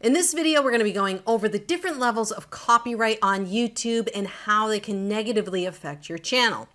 In this video, we're going to be going over the different levels of copyright on YouTube and how they can negatively affect your channel.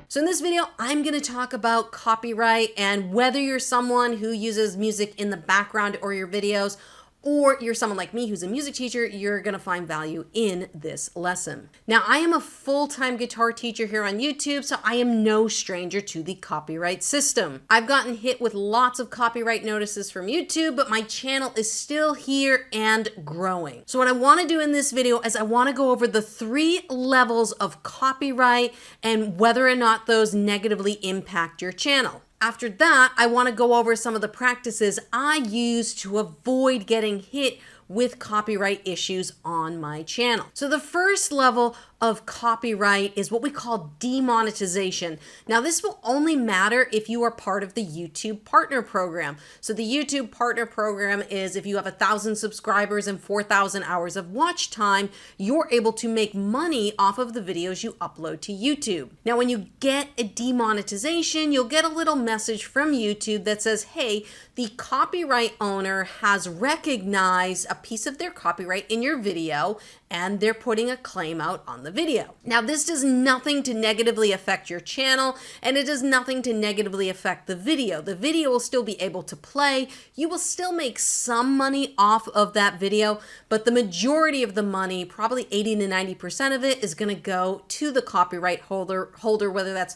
So in this video, I'm going to talk about copyright and whether you're someone who uses music in the background or your videos, or you're someone like me who's a music teacher, you're gonna find value in this lesson. Now, I am a full-time guitar teacher here on YouTube, so I am no stranger to the copyright system. I've gotten hit with lots of copyright notices from YouTube, but my channel is still here and growing. So what I wanna do in this video is I wanna go over the 3 levels of copyright and whether or not those negatively impact your channel. After that, I want to go over some of the practices I use to avoid getting hit with copyright issues on my channel. So the first level of copyright is what we call demonetization. Now, this will only matter if you are part of the YouTube Partner Program. So the YouTube Partner Program is if you have 1,000 subscribers and 4,000 hours of watch time, you're able to make money off of the videos you upload to YouTube. Now, when you get a demonetization, you'll get a little message from YouTube that says, hey, the copyright owner has recognized a piece of their copyright in your video and they're putting a claim out on the video. Now, this does nothing to negatively affect your channel, and it does nothing to negatively affect the video. The video will still be able to play. You will still make some money off of that video, but the majority of the money, probably 80 to 90% of it, is gonna go to the copyright holder, whether that's,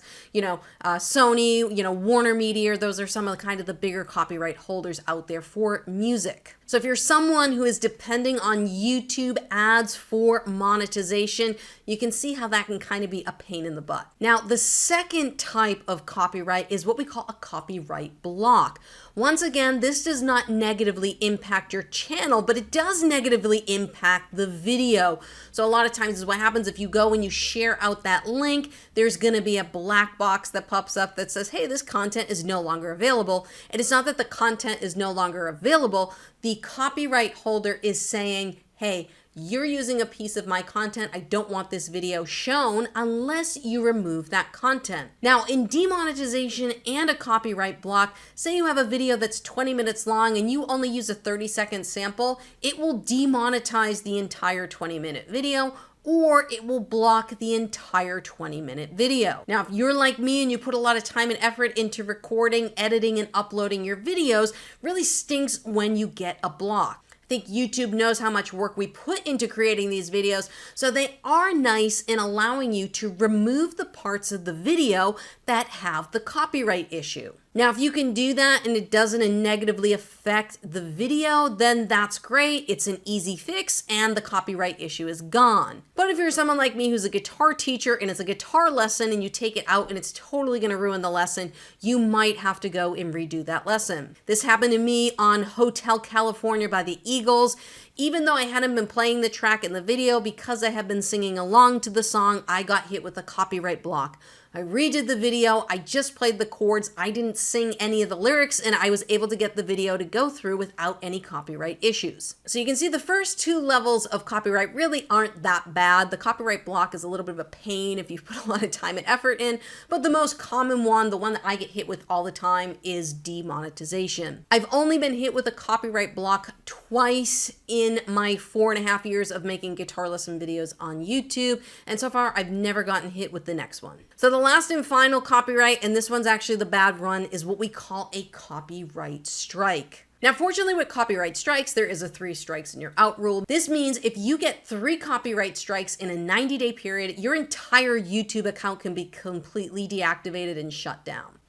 Sony, Warner Media. Those are some of the bigger copyright holders out there for music. So if you're someone who is depending on YouTube ads for monetization, you can see how that can kind of be a pain in the butt. Now, the second type of copyright is what we call a copyright block. Once again, this does not negatively impact your channel, but it does negatively impact the video. So a lot of times is what happens if you go and you share out that link, there's gonna be a black box that pops up that says, hey, this content is no longer available. And it's not that the content is no longer available. The copyright holder is saying, hey, you're using a piece of my content. I don't want this video shown unless you remove that content. Now, in demonetization and a copyright block, say you have a video that's 20 minutes long and you only use a 30-second sample, it will demonetize the entire 20-minute video, or it will block the entire 20-minute video. Now, if you're like me and you put a lot of time and effort into recording, editing, and uploading your videos, really stinks when you get a block. I think YouTube knows how much work we put into creating these videos, so they are nice in allowing you to remove the parts of the video that have the copyright issue. Now, if you can do that and it doesn't negatively affect the video, then that's great. It's an easy fix and the copyright issue is gone. But if you're someone like me who's a guitar teacher and it's a guitar lesson and you take it out and it's totally gonna ruin the lesson, you might have to go and redo that lesson. This happened to me on Hotel California by the Eagles. Even though I hadn't been playing the track in the video, because I had been singing along to the song, I got hit with a copyright block. I redid the video, I just played the chords, I didn't sing any of the lyrics, and I was able to get the video to go through without any copyright issues. So you can see the first 2 levels of copyright really aren't that bad. The copyright block is a little bit of a pain if you put a lot of time and effort in, but the most common one, the one that I get hit with all the time, is demonetization. I've only been hit with a copyright block twice in my 4.5 years of making guitar lesson videos on YouTube, and so far I've never gotten hit with the next one. So the last and final copyright, and this one's actually the bad one, is what we call a copyright strike. Now, fortunately with copyright strikes, there is a 3 strikes and you're out rule. This means if you get 3 copyright strikes in a 90-day period, your entire YouTube account can be completely deactivated and shut down.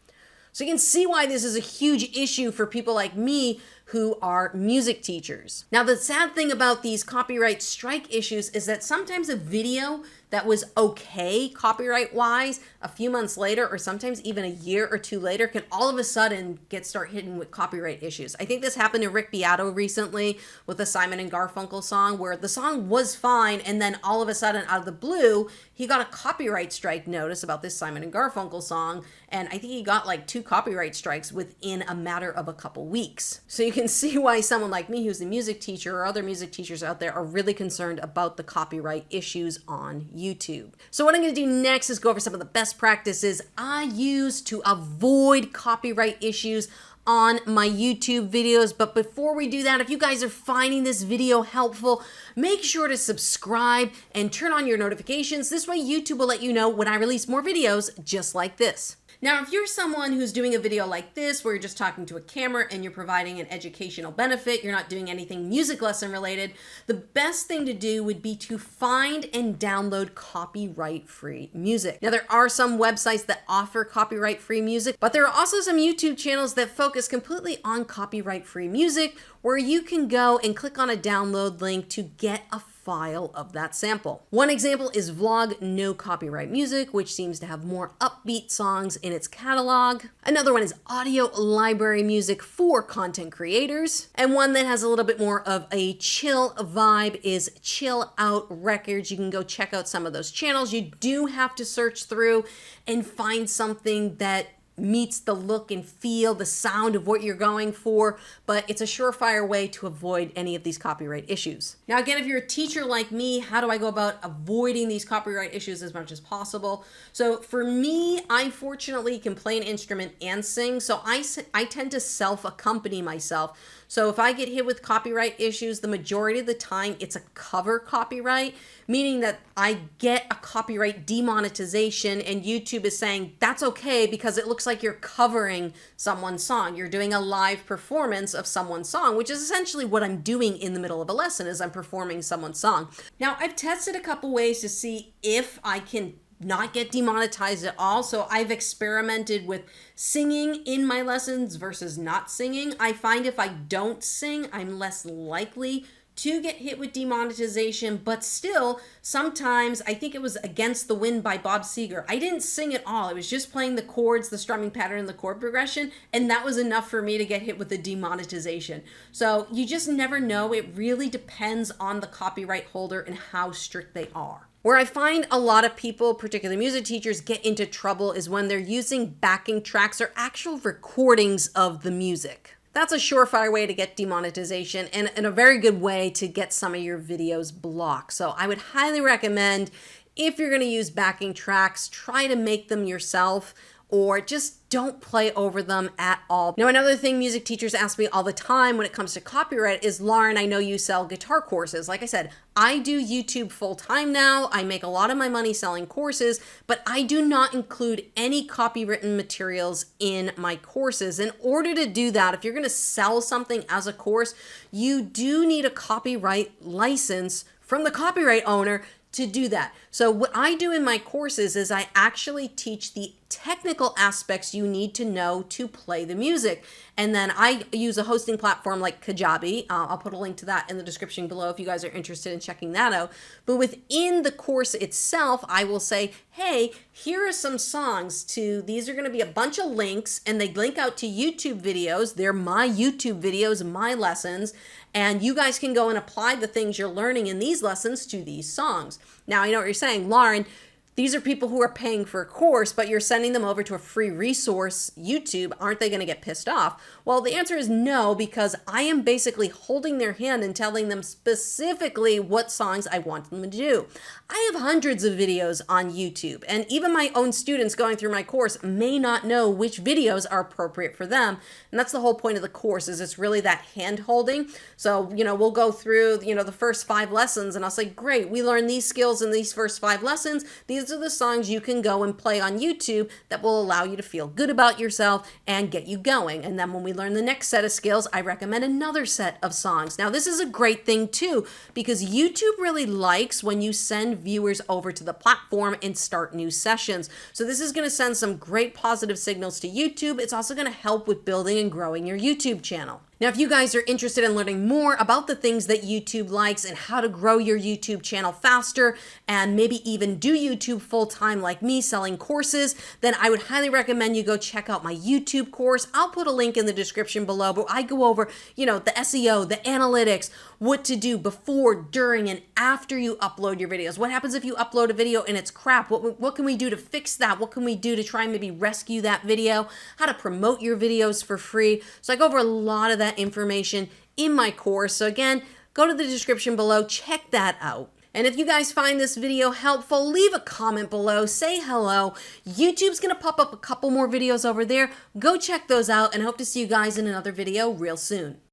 So you can see why this is a huge issue for people like me who are music teachers. Now, the sad thing about these copyright strike issues is that sometimes a video that was okay copyright-wise a few months later, or sometimes even a year or 2 later, can all of a sudden start hitting with copyright issues. I think this happened to Rick Beato recently with the Simon and Garfunkel song, where the song was fine, and then all of a sudden, out of the blue, he got a copyright strike notice about this Simon and Garfunkel song, and I think he got like 2 copyright strikes within a matter of a couple weeks. So you can see why someone like me who's a music teacher or other music teachers out there are really concerned about the copyright issues on YouTube. So what I'm going to do next is go over some of the best practices I use to avoid copyright issues on my YouTube videos. But before we do that, if you guys are finding this video helpful, make sure to subscribe and turn on your notifications. This way YouTube will let you know when I release more videos just like this. Now, if you're someone who's doing a video like this, where you're just talking to a camera and you're providing an educational benefit, you're not doing anything music lesson related, the best thing to do would be to find and download copyright-free music. Now, there are some websites that offer copyright-free music, but there are also some YouTube channels that focus completely on copyright-free music, where you can go and click on a download link to get a file of that sample. One example is Vlog No Copyright Music, which seems to have more upbeat songs in its catalog. Another one is Audio Library Music for content creators. And one that has a little bit more of a chill vibe is Chill Out Records. You can go check out some of those channels. You do have to search through and find something that meets the look and feel, the sound of what you're going for, but it's a surefire way to avoid any of these copyright issues. Now, again, if you're a teacher like me, how do I go about avoiding these copyright issues as much as possible? So for me, I fortunately can play an instrument and sing, so I tend to self-accompany myself. So if I get hit with copyright issues, the majority of the time it's a cover copyright, meaning that I get a copyright demonetization and YouTube is saying that's okay because it looks like you're covering someone's song. You're doing a live performance of someone's song, which is essentially what I'm doing in the middle of a lesson, is I'm performing someone's song. Now, I've tested a couple ways to see if I can not get demonetized at all. So I've experimented with singing in my lessons versus not singing. I find if I don't sing, I'm less likely to get hit with demonetization, but still, sometimes, I think it was Against the Wind by Bob Seger. I didn't sing at all. I was just playing the chords, the strumming pattern, and the chord progression, and that was enough for me to get hit with the demonetization. So you just never know. It really depends on the copyright holder and how strict they are. Where I find a lot of people, particularly music teachers, get into trouble is when they're using backing tracks or actual recordings of the music. That's a surefire way to get demonetization and a very good way to get some of your videos blocked. So I would highly recommend, if you're going to use backing tracks, try to make them yourself, or just don't play over them at all. Now, another thing music teachers ask me all the time when it comes to copyright is, Lauren, I know you sell guitar courses. Like I said, I do YouTube full time now. I make a lot of my money selling courses, but I do not include any copywritten materials in my courses. In order to do that, if you're going to sell something as a course, you do need a copyright license from the copyright owner to do that. So what I do in my courses is I actually teach the technical aspects you need to know to play the music. And then I use a hosting platform like Kajabi. I'll put a link to that in the description below if you guys are interested in checking that out. But within the course itself, I will say, hey, here are some songs these are going to be a bunch of links, and they link out to YouTube videos. They're my YouTube videos, my lessons, and you guys can go and apply the things you're learning in these lessons to these songs. Now, I know what you're saying, Lauren, these are people who are paying for a course, but you're sending them over to a free resource, YouTube. Aren't they going to get pissed off? Well, the answer is no, because I am basically holding their hand and telling them specifically what songs I want them to do. I have hundreds of videos on YouTube, and even my own students going through my course may not know which videos are appropriate for them. And that's the whole point of the course, is it's really that hand holding. So, we'll go through, the first 5 lessons, and I'll say, great, we learned these skills in these first 5 lessons. These are the songs you can go and play on YouTube that will allow you to feel good about yourself and get you going. And then when we learn the next set of skills, I recommend another set of songs. Now, this is a great thing too, because YouTube really likes when you send viewers over to the platform and start new sessions. So this is going to send some great positive signals to YouTube. It's also going to help with building and growing your YouTube channel. Now, if you guys are interested in learning more about the things that YouTube likes and how to grow your YouTube channel faster and maybe even do YouTube full-time like me selling courses, then I would highly recommend you go check out my YouTube course. I'll put a link in the description below, but I go over, the SEO, the analytics, what to do before, during, and after you upload your videos. What happens if you upload a video and it's crap? What can we do to fix that? What can we do to try and maybe rescue that video? How to promote your videos for free. So I go over a lot of that information in my course. So again, go to the description below, check that out. And if you guys find this video helpful, leave a comment below, say hello. YouTube's gonna pop up a couple more videos over there. Go check those out, and I hope to see you guys in another video real soon.